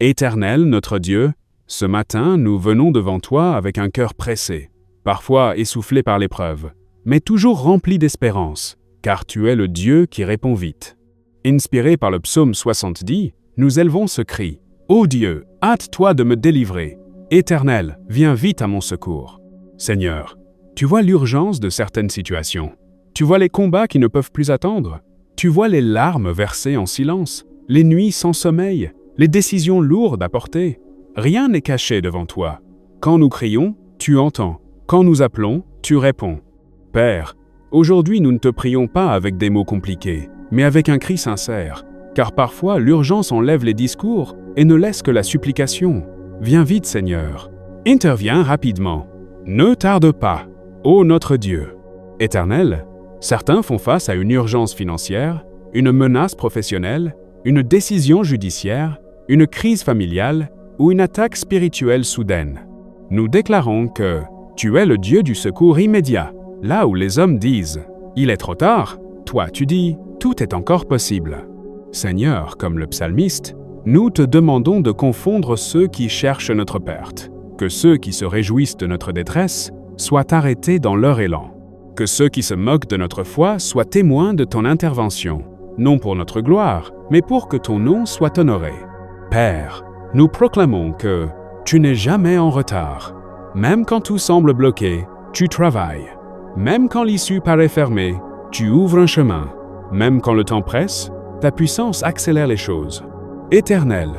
Éternel, notre Dieu, ce matin, nous venons devant toi avec un cœur pressé, parfois essoufflé par l'épreuve, mais toujours rempli d'espérance, car tu es le Dieu qui répond vite. Inspiré par le psaume 70, nous élevons ce cri. Ô Dieu, hâte-toi de me délivrer. Éternel, viens vite à mon secours. Seigneur, tu vois l'urgence de certaines situations. Tu vois les combats qui ne peuvent plus attendre. Tu vois les larmes versées en silence, les nuits sans sommeil, les décisions lourdes à porter. Rien n'est caché devant toi. Quand nous crions, tu entends. Quand nous appelons, tu réponds. Père, aujourd'hui nous ne te prions pas avec des mots compliqués, mais avec un cri sincère, car parfois l'urgence enlève les discours et ne laisse que la supplication. Viens vite, Seigneur. Interviens rapidement. Ne tarde pas, ô notre Dieu. Éternel, certains font face à une urgence financière, une menace professionnelle, une décision judiciaire, une crise familiale ou une attaque spirituelle soudaine. Nous déclarons que tu es le Dieu du secours immédiat. Là où les hommes disent « Il est trop tard », toi tu dis « Tout est encore possible ». Seigneur, comme le psalmiste, nous te demandons de confondre ceux qui cherchent notre perte, que ceux qui se réjouissent de notre détresse soient arrêtés dans leur élan, que ceux qui se moquent de notre foi soient témoins de ton intervention, non pour notre gloire, mais pour que ton nom soit honoré. Père, nous proclamons que tu n'es jamais en retard. Même quand tout semble bloqué, tu travailles. Même quand l'issue paraît fermée, tu ouvres un chemin. Même quand le temps presse, ta puissance accélère les choses. Éternel,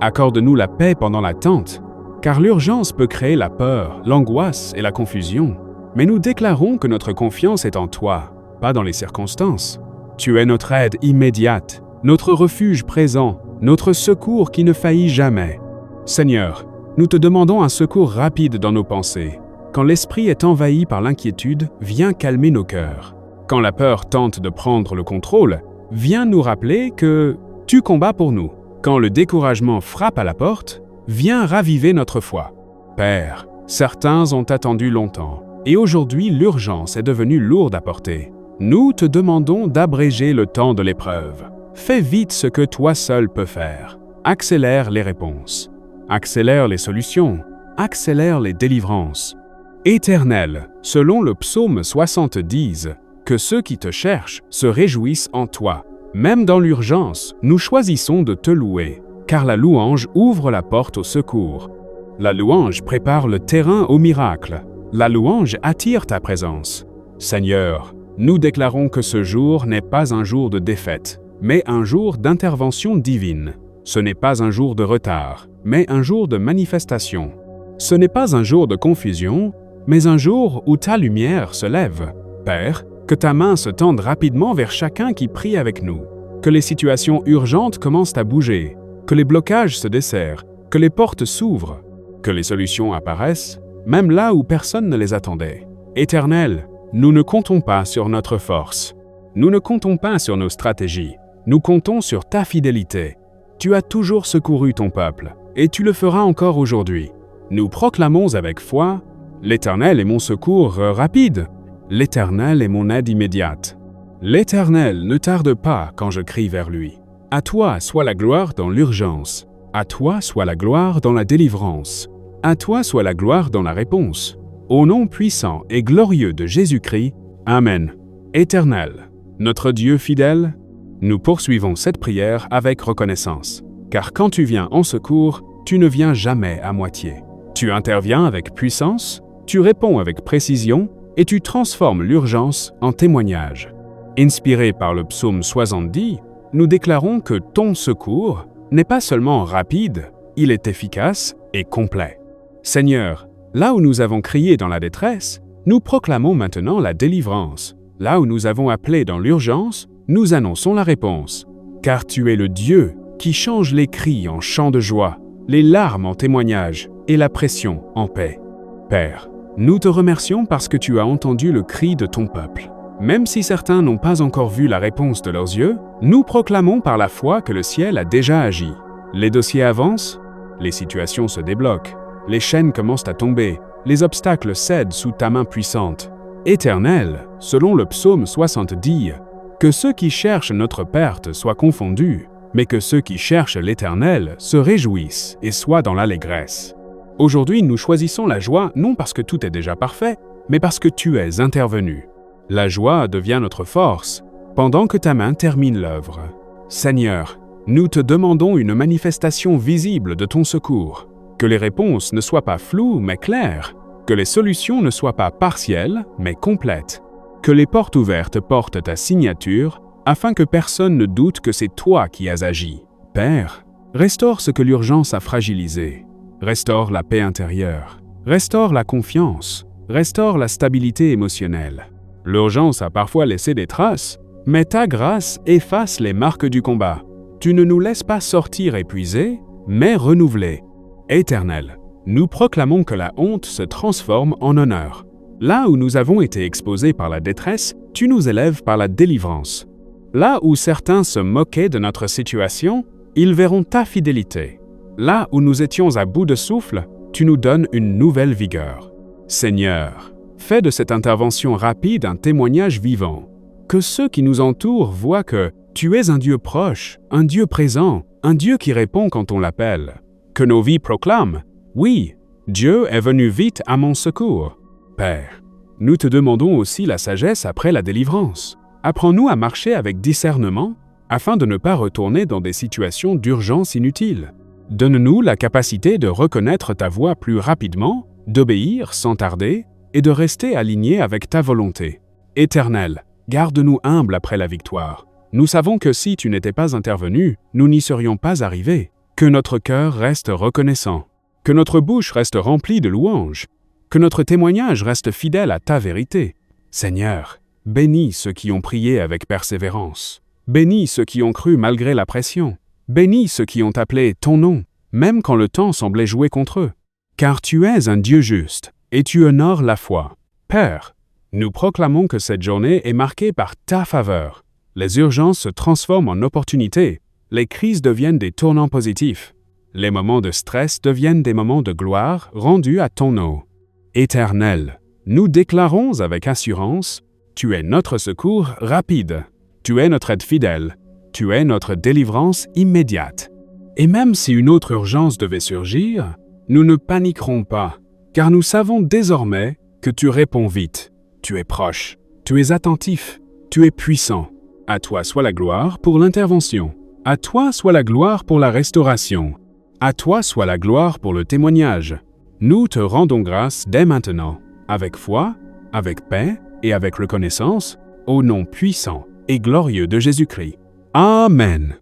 accorde-nous la paix pendant l'attente, car l'urgence peut créer la peur, l'angoisse et la confusion. Mais nous déclarons que notre confiance est en toi, pas dans les circonstances. Tu es notre aide immédiate, notre refuge présent, notre secours qui ne faillit jamais. Seigneur, nous te demandons un secours rapide dans nos pensées. Quand l'esprit est envahi par l'inquiétude, viens calmer nos cœurs. Quand la peur tente de prendre le contrôle, viens nous rappeler que tu combats pour nous. Quand le découragement frappe à la porte, viens raviver notre foi. Père, certains ont attendu longtemps, et aujourd'hui l'urgence est devenue lourde à porter. Nous te demandons d'abréger le temps de l'épreuve. Fais vite ce que toi seul peux faire. Accélère les réponses. Accélère les solutions. Accélère les délivrances. Éternel, selon le psaume 70, que ceux qui te cherchent se réjouissent en toi. Même dans l'urgence, nous choisissons de te louer, car la louange ouvre la porte au secours. La louange prépare le terrain au miracle. La louange attire ta présence. Seigneur, nous déclarons que ce jour n'est pas un jour de défaite, mais un jour d'intervention divine. Ce n'est pas un jour de retard, mais un jour de manifestation. Ce n'est pas un jour de confusion, mais un jour où ta lumière se lève. Père, que ta main se tende rapidement vers chacun qui prie avec nous, que les situations urgentes commencent à bouger, que les blocages se desserrent, que les portes s'ouvrent, que les solutions apparaissent, même là où personne ne les attendait. Éternel, nous ne comptons pas sur notre force. Nous ne comptons pas sur nos stratégies. Nous comptons sur ta fidélité. Tu as toujours secouru ton peuple, et tu le feras encore aujourd'hui. Nous proclamons avec foi « L'Éternel est mon secours rapide. L'Éternel est mon aide immédiate. L'Éternel ne tarde pas quand je crie vers lui. À toi soit la gloire dans l'urgence. À toi soit la gloire dans la délivrance. À toi soit la gloire dans la réponse. Au nom puissant et glorieux de Jésus-Christ. Amen. Éternel, notre Dieu fidèle, nous poursuivons cette prière avec reconnaissance. Car quand tu viens en secours, tu ne viens jamais à moitié. Tu interviens avec puissance, tu réponds avec précision et tu transformes l'urgence en témoignage. Inspiré par le psaume 70, nous déclarons que ton secours n'est pas seulement rapide, il est efficace et complet. Seigneur, là où nous avons crié dans la détresse, nous proclamons maintenant la délivrance. Là où nous avons appelé dans l'urgence, nous annonçons la réponse. Car tu es le Dieu qui change les cris en chants de joie, les larmes en témoignage et la pression en paix. Père, nous te remercions parce que tu as entendu le cri de ton peuple. Même si certains n'ont pas encore vu la réponse de leurs yeux, nous proclamons par la foi que le ciel a déjà agi. Les dossiers avancent, les situations se débloquent, les chaînes commencent à tomber, les obstacles cèdent sous ta main puissante. Éternel, selon le psaume 70, que ceux qui cherchent notre perte soient confondus, mais que ceux qui cherchent l'Éternel se réjouissent et soient dans l'allégresse. Aujourd'hui, nous choisissons la joie non parce que tout est déjà parfait, mais parce que tu es intervenu. La joie devient notre force pendant que ta main termine l'œuvre. Seigneur, nous te demandons une manifestation visible de ton secours, que les réponses ne soient pas floues mais claires, que les solutions ne soient pas partielles mais complètes, que les portes ouvertes portent ta signature, afin que personne ne doute que c'est toi qui as agi. Père, restaure ce que l'urgence a fragilisé, restaure la paix intérieure, restaure la confiance, restaure la stabilité émotionnelle. L'urgence a parfois laissé des traces, mais ta grâce efface les marques du combat. Tu ne nous laisses pas sortir épuisés, mais renouvelés. Éternel, nous proclamons que la honte se transforme en honneur. Là où nous avons été exposés par la détresse, tu nous élèves par la délivrance. Là où certains se moquaient de notre situation, ils verront ta fidélité. Là où nous étions à bout de souffle, tu nous donnes une nouvelle vigueur. Seigneur, fais de cette intervention rapide un témoignage vivant. Que ceux qui nous entourent voient que tu es un Dieu proche, un Dieu présent, un Dieu qui répond quand on l'appelle. Que nos vies proclament « Oui, Dieu est venu vite à mon secours ». Père, nous te demandons aussi la sagesse après la délivrance. Apprends-nous à marcher avec discernement afin de ne pas retourner dans des situations d'urgence inutiles. Donne-nous la capacité de reconnaître ta voix plus rapidement, d'obéir sans tarder et de rester alignés avec ta volonté. Éternel, garde-nous humbles après la victoire. Nous savons que si tu n'étais pas intervenu, nous n'y serions pas arrivés. Que notre cœur reste reconnaissant. Que notre bouche reste remplie de louanges. Que notre témoignage reste fidèle à ta vérité. Seigneur, bénis ceux qui ont prié avec persévérance. Bénis ceux qui ont cru malgré la pression. Bénis ceux qui ont appelé ton nom, même quand le temps semblait jouer contre eux. Car tu es un Dieu juste, et tu honores la foi. Père, nous proclamons que cette journée est marquée par ta faveur. Les urgences se transforment en opportunités. Les crises deviennent des tournants positifs. Les moments de stress deviennent des moments de gloire rendus à ton nom. Éternel, nous déclarons avec assurance, tu es notre secours rapide, tu es notre aide fidèle, tu es notre délivrance immédiate. Et même si une autre urgence devait surgir, nous ne paniquerons pas, car nous savons désormais que tu réponds vite, tu es proche, tu es attentif, tu es puissant. À toi soit la gloire pour l'intervention. À toi soit la gloire pour la restauration. À toi soit la gloire pour le témoignage. Nous te rendons grâce dès maintenant, avec foi, avec paix et avec reconnaissance, au nom puissant et glorieux de Jésus-Christ. Amen.